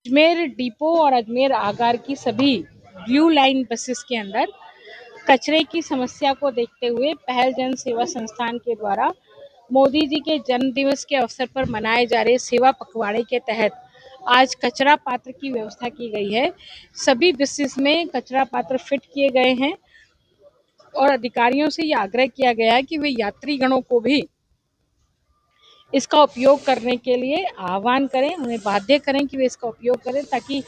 Ajmer depot और अजमेर आगार की सभी ब्लू लाइन बसेस के अंदर कचरे की समस्या को देखते हुए पहल जन सेवा संस्थान के द्वारा मोदी जी के जन्म दिवस के अवसर पर मनाए जा रहे सेवा पखवाड़े के तहत आज कचरा पात्र की व्यवस्था की गई है। सभी बसेस में कचरा पात्र फिट किए गए हैं और अधिकारियों से ये आग्रह किया गया है कि वे यात्रीगणों को भी इसका उपयोग करने के लिए आह्वान करें, उन्हें बाध्य करें कि वे इसका उपयोग करें ताकि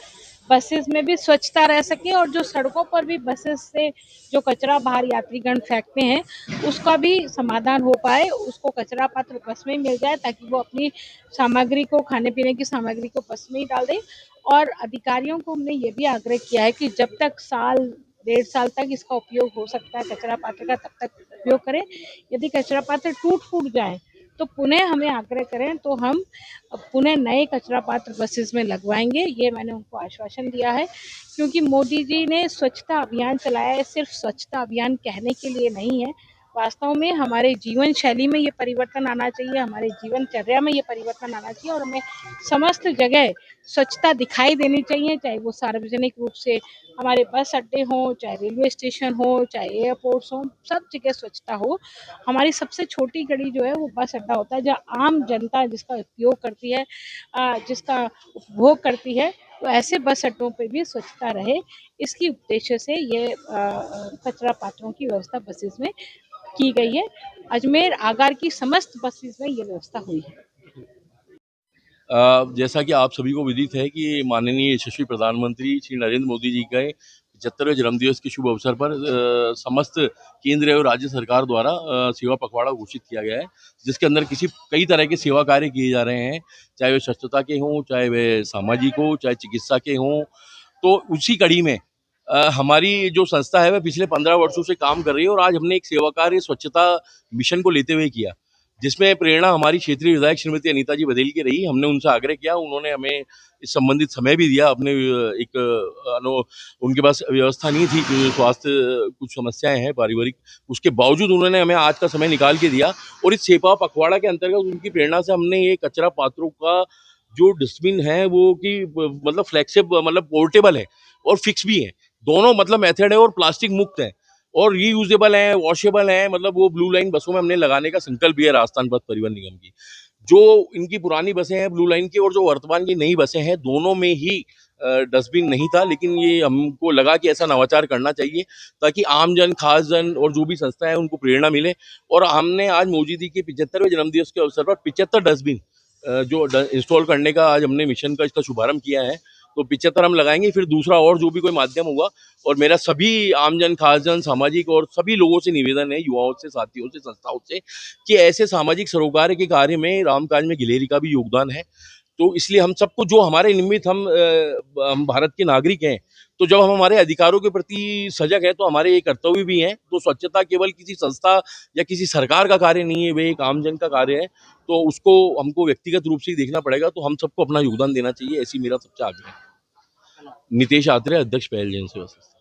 बसेस में भी स्वच्छता रह सके और जो सड़कों पर भी बसेस से जो कचरा बाहर यात्रीगण फेंकते हैं उसका भी समाधान हो पाए, उसको कचरा पात्र बस में मिल जाए ताकि वो अपनी सामग्री को, खाने पीने की सामग्री को बस में ही डाल दें। और अधिकारियों को हमने ये भी आग्रह किया है कि जब तक साल 1.5 साल तक इसका उपयोग हो सकता है कचरा पात्र का, तब तक उपयोग करें। यदि कचरा पात्र टूट जाए तो पुनः हमें आग्रह करें तो हम पुनः नए कचरा पात्र बसेस में लगवाएंगे। ये मैंने उनको आश्वासन दिया है क्योंकि मोदी जी ने स्वच्छता अभियान चलाया है, सिर्फ स्वच्छता अभियान कहने के लिए नहीं है। वास्तव में हमारे जीवन शैली में ये परिवर्तन आना चाहिए, हमारे जीवनचर्या में ये परिवर्तन आना चाहिए और हमें समस्त जगह स्वच्छता दिखाई देनी चाहिए, चाहे वो सार्वजनिक रूप से हमारे बस अड्डे हों, चाहे रेलवे स्टेशन हो, चाहे एयरपोर्ट्स हों, सब जगह स्वच्छता हो। हमारी सबसे छोटी गली जो है वो बस अड्डा होता है जहाँ आम जनता जिसका उपयोग करती है, जिसका उपभोग करती है, तो ऐसे बस अड्डों पे भी स्वच्छता रहे, इसकी उद्देश्य से ये कचरा पात्रों की व्यवस्था बसेस में की गई है। अजमेर आगार की समस्त बसेस में ये व्यवस्था हुई है। जैसा कि आप सभी को विदित है कि माननीय यशस्वी प्रधानमंत्री श्री नरेंद्र मोदी जी के 75वें जन्मदिवस के शुभ अवसर पर समस्त केंद्र और राज्य सरकार द्वारा सेवा पखवाड़ा घोषित किया गया है, जिसके अंदर कई तरह के सेवा कार्य किए जा रहे हैं, चाहे वे स्वच्छता के हों, चाहे वे सामाजिक हो, चाहे चिकित्सा के हों। तो उसी कड़ी में हमारी जो संस्था है वह पिछले 15 वर्षों से काम कर रही है और आज हमने एक सेवा कार्य स्वच्छता मिशन को लेते हुए किया, जिसमें प्रेरणा हमारी क्षेत्रीय विधायक श्रीमती अनीता जी बघेल की रही। हमने उनसे आग्रह किया, उन्होंने हमें इस संबंधित समय भी दिया। अपने उनके पास व्यवस्था नहीं थी कि स्वास्थ्य कुछ समस्याएं हैं पारिवारिक, उसके बावजूद उन्होंने हमें आज का समय निकाल के दिया और इस सेवा पखवाड़ा के अंतर्गत उनकी प्रेरणा से हमने ये कचरा पात्रों का जो डस्टबिन है वो कि मतलब फ्लेक्सिबल, मतलब पोर्टेबल है और फिक्स भी है, दोनों मतलब मेथड है और प्लास्टिक मुक्त है और रीयूजेबल है, वॉशेबल है। मतलब वो ब्लू लाइन बसों में हमने लगाने का संकल्प भी है राजस्थान पथ परिवहन निगम की। जो इनकी पुरानी बसें हैं ब्लू लाइन की और जो वर्तमान की नई बसें हैं, दोनों में ही डस्टबिन नहीं था, लेकिन ये हमको लगा कि ऐसा नवाचार करना चाहिए ताकि आमजन, खासजन और जो भी संस्था है उनको प्रेरणा मिले। और हमने आज मोदी जी के 75वें जन्मदिवस के अवसर पर 75 डस्टबिन जो इंस्टॉल करने का आज हमने मिशन का इसका शुभारंभ किया है। तो 75 हम लगाएंगे, फिर दूसरा और जो भी कोई माध्यम होगा। और मेरा सभी आमजन, खासजन, सामाजिक और सभी लोगों से निवेदन है, युवाओं से, साथियों से, संस्थाओं से, कि ऐसे सामाजिक सरोकार के कार्य में रामकाज में गिलेरी का भी योगदान है। तो इसलिए हम सबको, जो हमारे निमित्त हम भारत के नागरिक हैं, तो जब हम हमारे अधिकारों के प्रति सजग है तो हमारे ये कर्तव्य भी हैं। तो स्वच्छता केवल किसी संस्था या किसी सरकार का कार्य नहीं है, वे एक आमजन का कार्य है। तो उसको हमको व्यक्तिगत रूप से ही देखना पड़ेगा, तो हम सबको अपना योगदान देना चाहिए, ऐसी मेरा सबसे आग्रह है। नितेश आत्रेय, अध्यक्ष पहल जन सेवा संस्था।